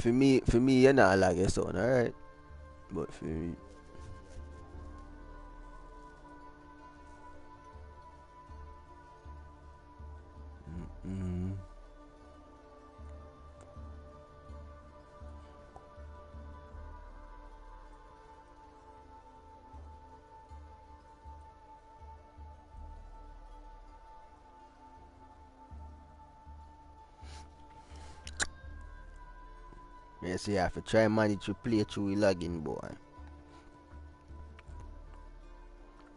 for me, you're not like your son, alright? But for me, mm, yes, you have to try manage to play through login, boy.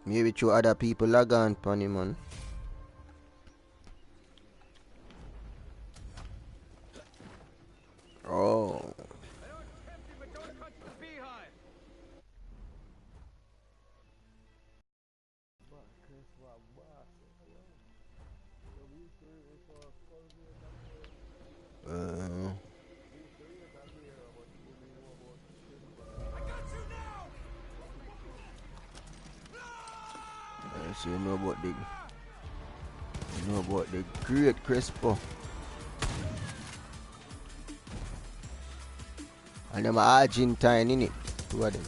Maybe through other people log on, funny man. Oh, uh, yes, you know about the great Crespo. And them Argentine in it. Two of them.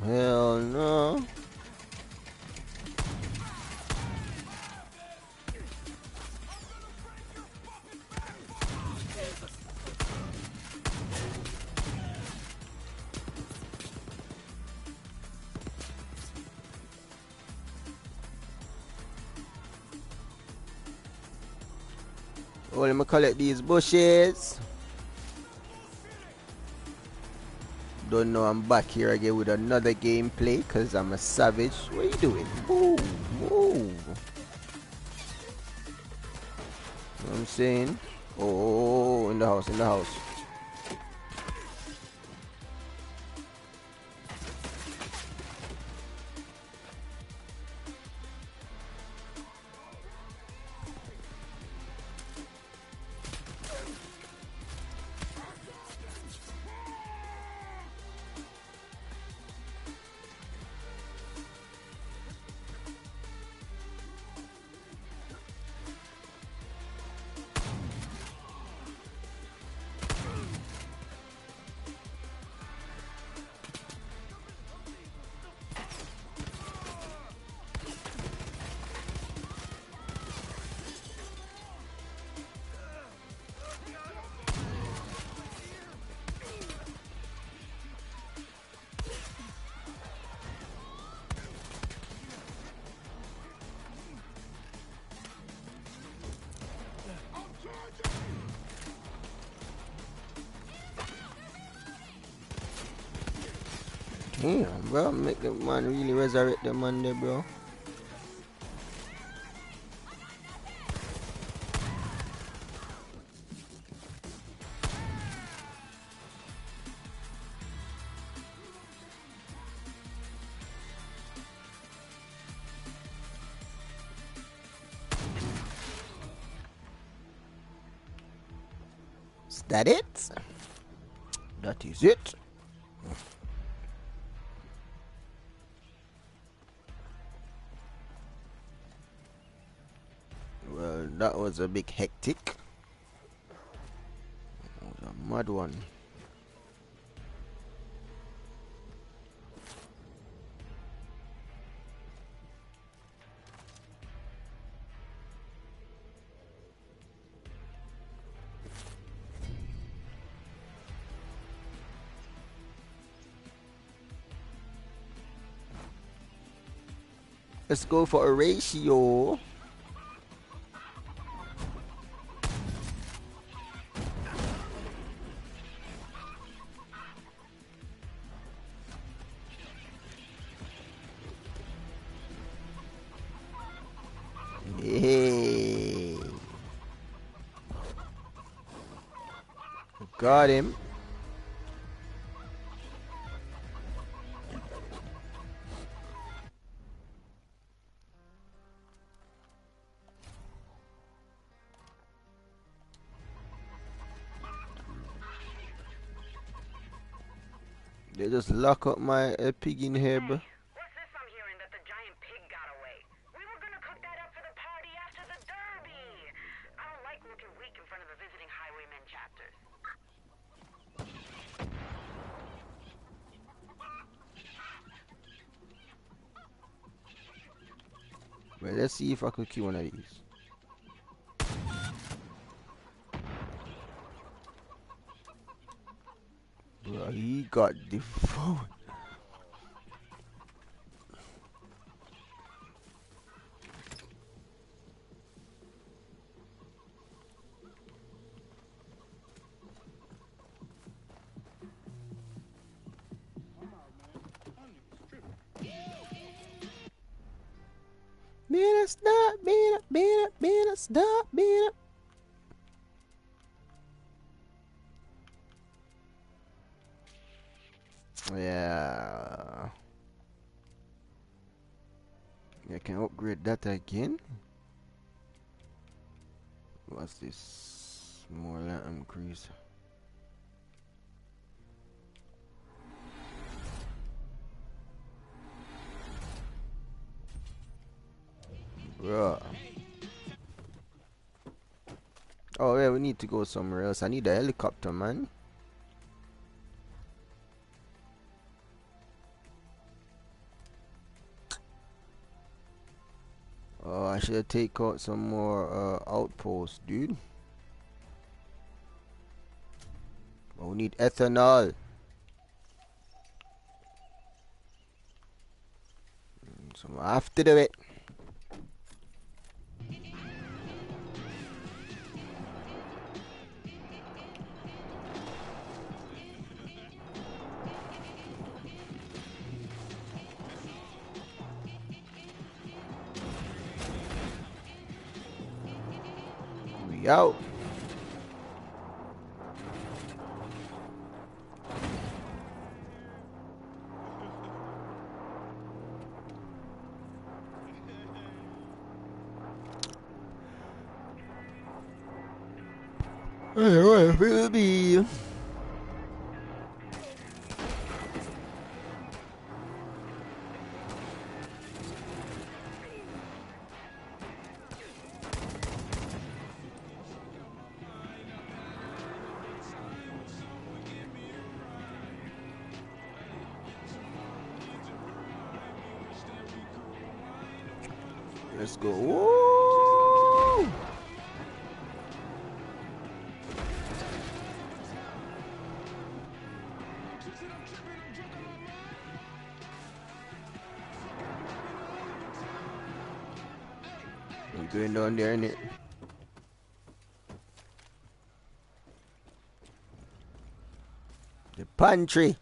Hell no. Oh, let me collect these bushes. Don't know, I'm back here again with another gameplay because I'm a savage. What are you doing? Move, move. You know what I'm saying? Oh, in the house, in the house. Damn, bro, make the man really resurrect the man there, bro. Is that it? That is it. Well, that was a bit hectic. That was a mad one. Let's go for a ratio. Hey. Got him. They just lock up my pig in here, bro. What's this I'm hearing that the giant pig got away? We were gonna cook that up for the party after the derby. Oh Well, let's see if I could kill one of these. Bro, he got the phone. Man, stop, man, stop, man. Yeah. I can upgrade that again. What's this? More land increase. Bruh. Oh yeah, we need to go somewhere else. I need a helicopter, man. Oh, I should take out some more outposts, dude. Oh, we need ethanol. So I have to do it. We out. Alright, will be. Let's go. Woo! We're going down there, innit? The pantry.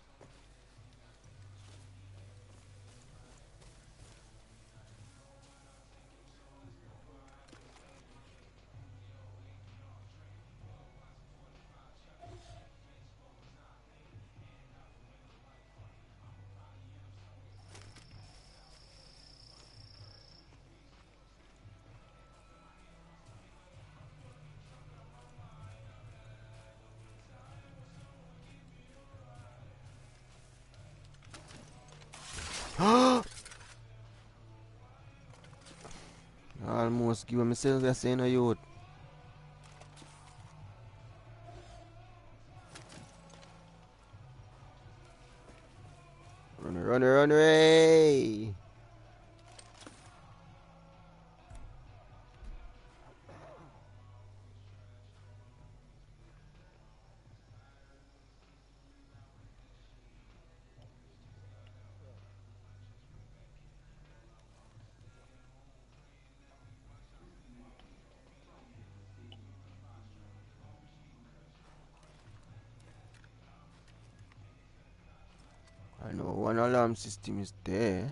Almost give myself a saying a youth. Run away! I know one alarm system is there.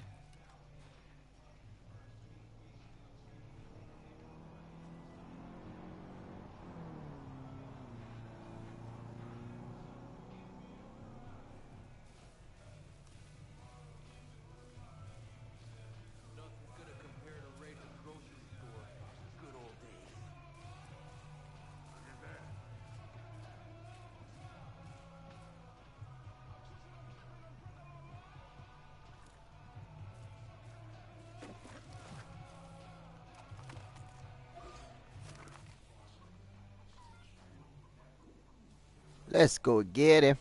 Let's go get him.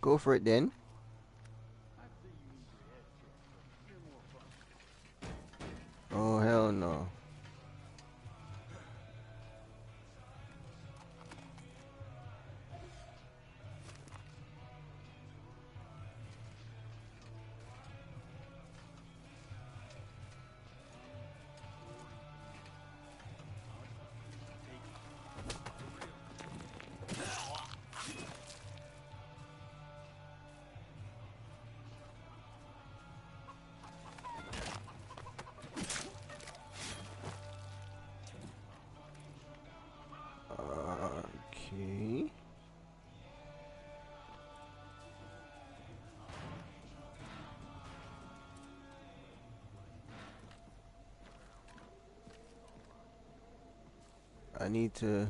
Go for it then. Oh, hell no. Okay. I need to...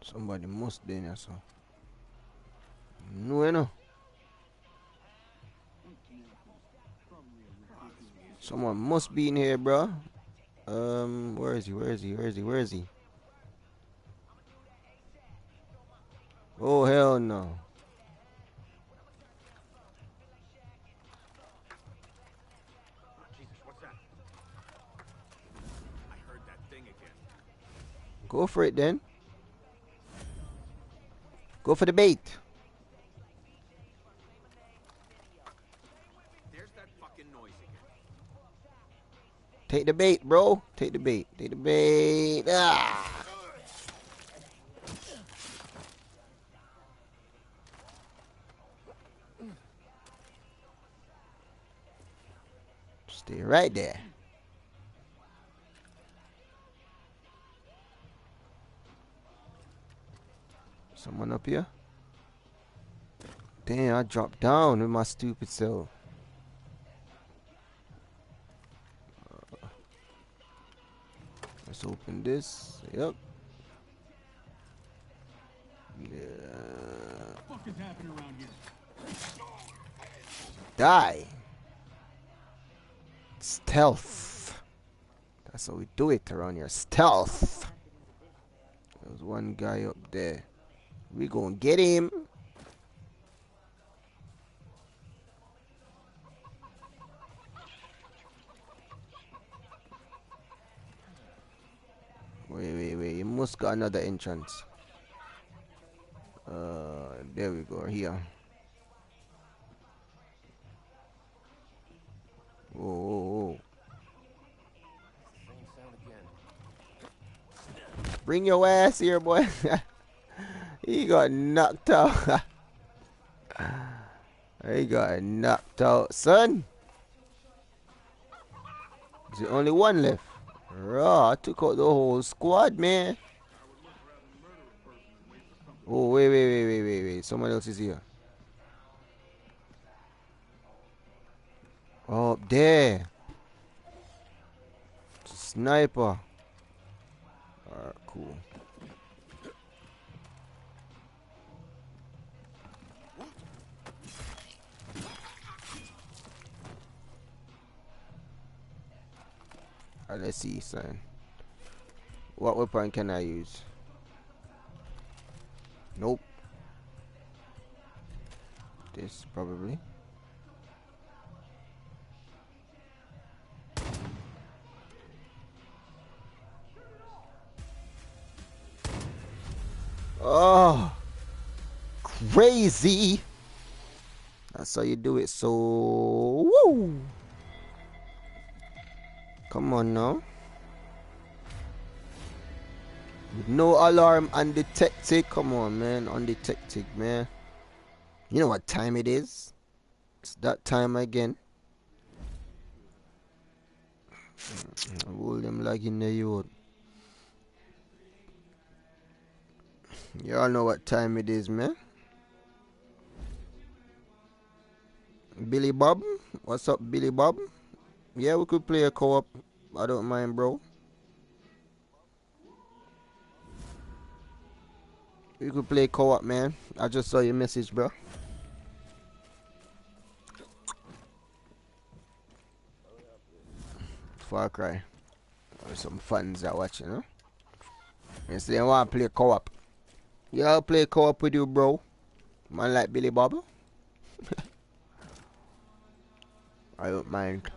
Somebody must be in here, so. No. Someone must be in here, bro. Where is he? Oh, hell no. Jesus, what's that? I heard that thing again. Go for it then. Go for the bait. There's that fucking noise again. Take the bait, bro. Take the bait. Ah! Stay right there. Someone up here? Damn, I dropped down with my stupid self. Let's open this. Yep. Yeah. What the fuck is happening around here? Die. Stealth. That's how we do it around here. Stealth. There's one guy up there. We gonna get him. Wait. You must got another entrance. There we go. Here. Whoa. Same sound again. Bring your ass here, boy. He got knocked out. He got knocked out, son. There's the only one left. Raw, I took out the whole squad, man. Oh, wait. Someone else is here. Oh, up there. It's a sniper. Alright, cool. Alright, let's see, son. What weapon can I use? Nope. This, probably. Oh, crazy. That's how you do it. So, woo. Come on now. With no alarm undetected. Come on, man. Undetected, man. You know what time it is? It's that time again. Hold them like in the youth. Y'all know what time it is, man. Billy Bob? What's up, Billy Bob? Yeah, we could play a co-op. I don't mind, bro. We could play co-op, man. I just saw your message, bro. Far Cry. Or some fans that watch, you know. You say they want to play co-op. Yeah, I'll play co-op with you, bro. Man like Billy Bob. I don't mind.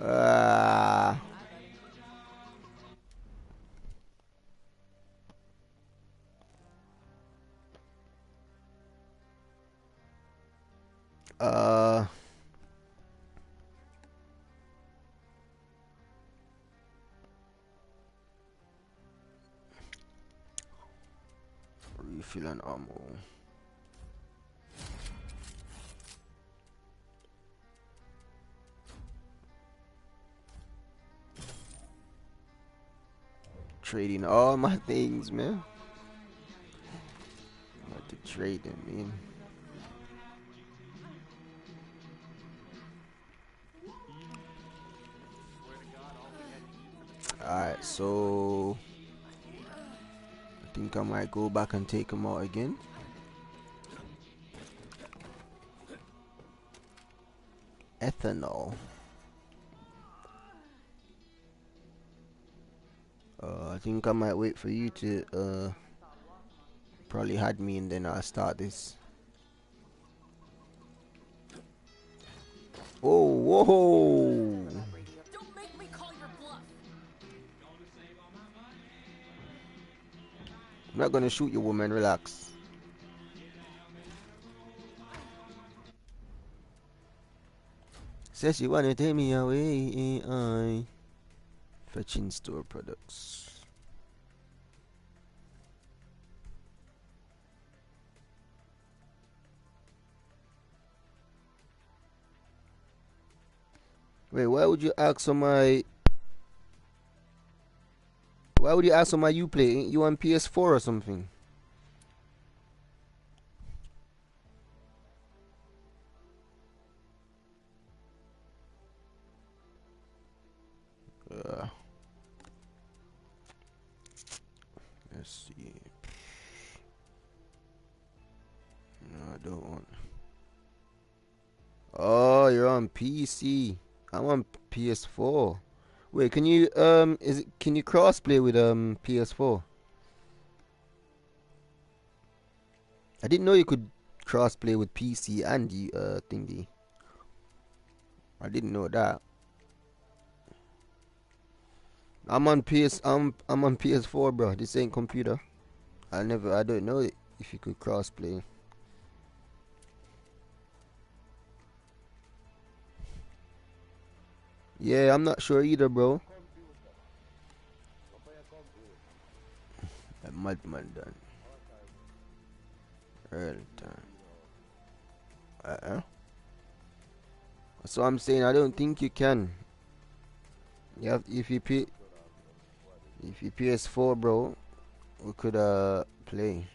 Uh, uh, refill and ammo. Trading all my things, man. About to trade them, man. Alright, so I think I might go back and take them out again. Ethanol. I think I might wait for you to probably had me and then I'll start this. Oh, whoa! Don't make me call your bluff. I'm not gonna shoot you, woman. Relax. Says she wanna take me away. Fetching store products. Wait, why would you ask on my? Why would you ask on my Uplay? Ain't you on PS4 or something? Let's see. No, I don't want. Oh, you're on PC. I'm on PS4. Wait, can you can you crossplay with PS4? I didn't know you could crossplay with PC and the thingy. I didn't know that. I'm on PS4, bro. This ain't computer. I don't know if you could crossplay. Yeah, I'm not sure either, bro. A madman done. Early time. So I'm saying I don't think you can. You have if you PS4, bro, we could play.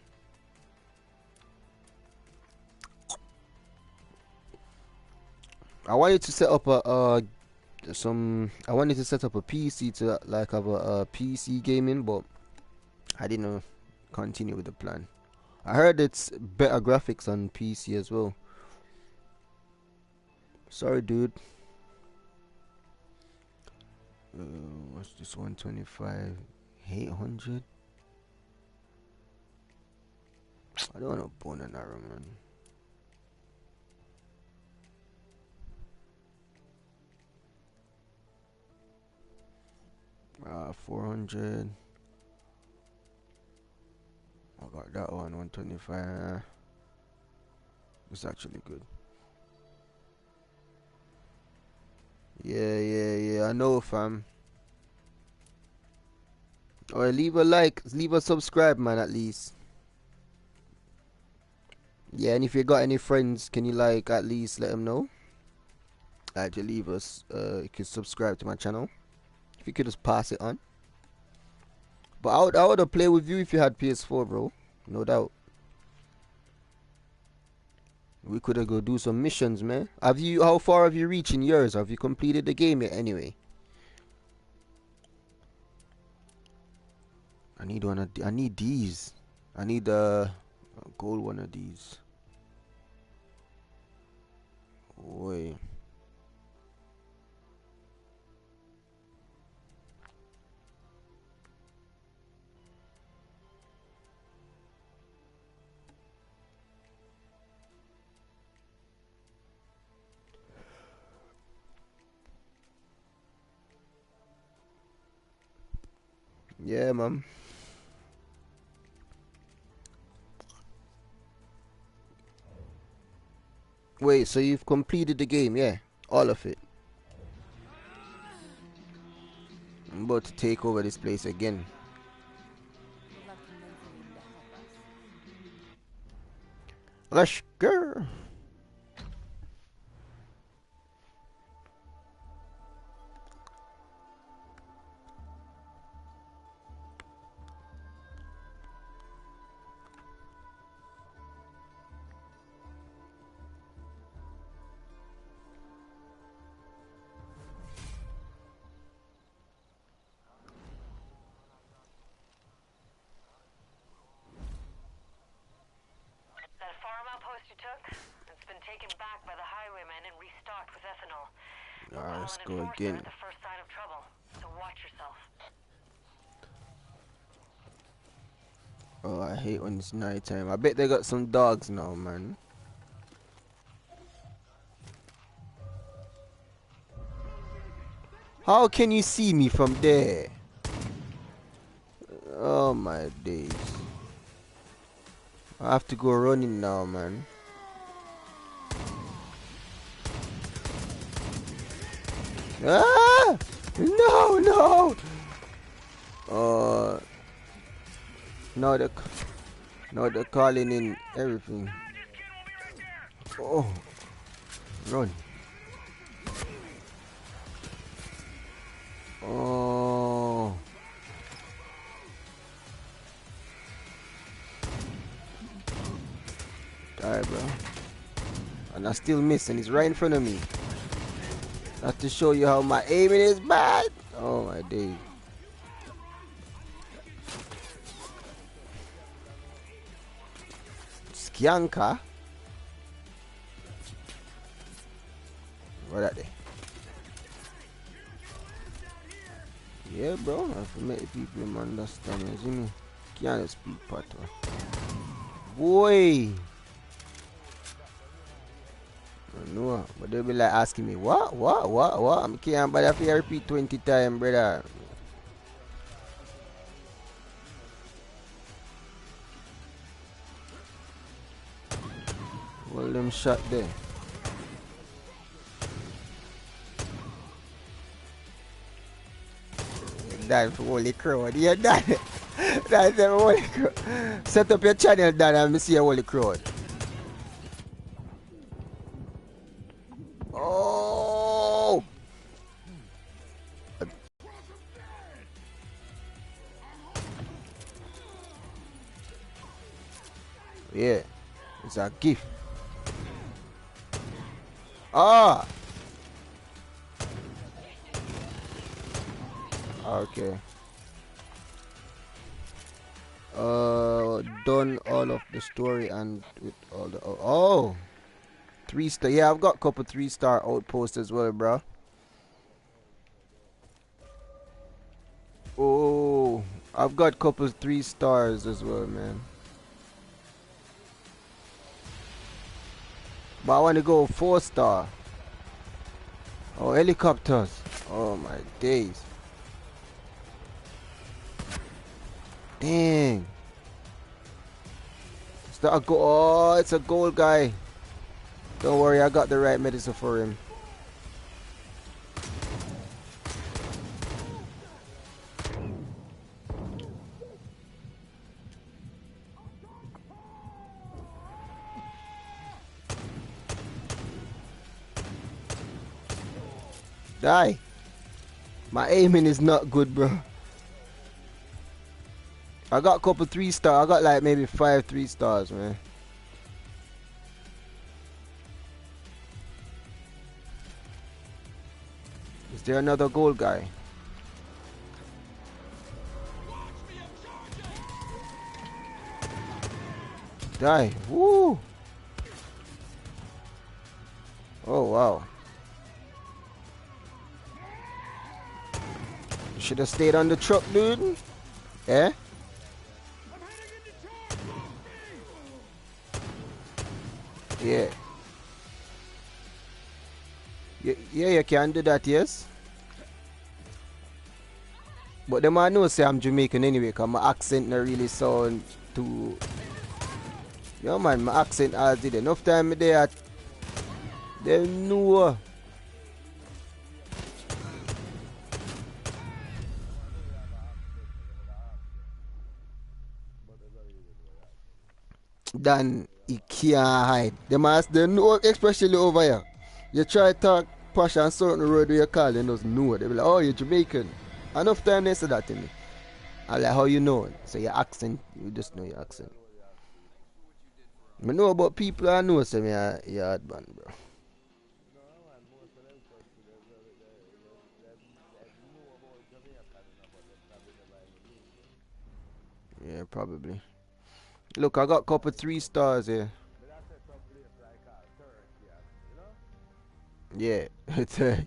I wanted to set up I wanted to set up a PC to like have a PC gaming, but I didn't continue with the plan. I heard it's better graphics on PC as well. Sorry, dude. What's this? 125, 800. I don't want a bone and arrow, man. 400. I got that one, 125. It's actually good. Yeah. I know, fam. Or leave a like, leave a subscribe, man, at least. Yeah, and if you got any friends, can you like at least let them know? You leave us. You can subscribe to my channel. If you could just pass it on. But I would have played with you if you had PS4, bro. No doubt. We could have go do some missions, man. How far have you reached in yours? Have you completed the game yet anyway? I need these. I need a gold one of these. Wait. Yeah, man. Wait, so you've completed the game, yeah? All of it. I'm about to take over this place again. Lucky men for needing to help us. Let's go. That farm outpost you took? It's been taken back by the highwaymen and restocked with ethanol. We'll Alright, call let's an go enforcer again. at the first sign of trouble, so watch yourself. Oh, I hate when it's night time. I bet they got some dogs now, man. How can you see me from there? Oh my days. I have to go running now, man. Ah! No, no! Now they're calling in everything. Oh, run. Oh. Die, bro. And I still miss, and he's right in front of me. Not to show you how my aiming is bad. Oh my days. Skianka. What are they? Yeah, bro. I have to make people understand. You see me? Can't speak patois. Boy. I know, but they'll be like asking me, what? I can't bother if you repeat 20 times, brother. Hold them shot there. That for holy crowd. Yeah, that. That's the holy crowd. Set up your channel, Dan, and see a holy crowd. Oh! Yeah, it's a gift. Ah! Okay. Done all of the story and with all the oh, 3-star. Yeah, I've got a couple 3-star outposts as well, bro. Oh, I've got a couple 3-stars as well, man. But I want to go 4-star. Oh, helicopters. Oh my days. Dang. Is that a goal? Oh, it's a gold guy. Don't worry, I got the right medicine for him. Die. My aiming is not good, bro. I got a couple 3-star. I got like maybe 5 3-stars, man. Is there another gold guy? Die. Woo. Oh, wow. Should have stayed on the truck, dude. Eh? Yeah. Yeah, you can do that, yes? But them I know say I'm Jamaican anyway, cause my accent not really sound too. Yo man, my accent as did enough time me there. They know. Then he can't hide. They know, especially over here. You try to talk posh on certain road where you call, they just know. They be like, oh, you're Jamaican. Enough time they say that to me. I'm like, how you know it? So your accent, you just know your accent. I know about people I know, say me a hard man, bro. Yeah, probably. Look, I got couple 3 stars here. Yeah, Turkey.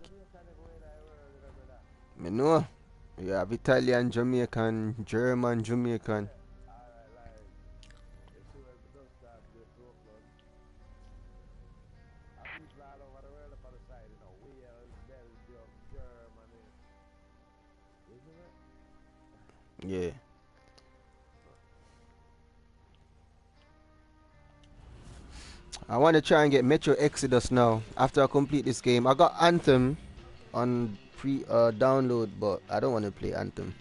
Me know. You have Italian, Jamaican, German, Jamaican. Yeah. I want to try and get Metro Exodus now. After I complete this game, I got Anthem on pre download, but I don't want to play Anthem.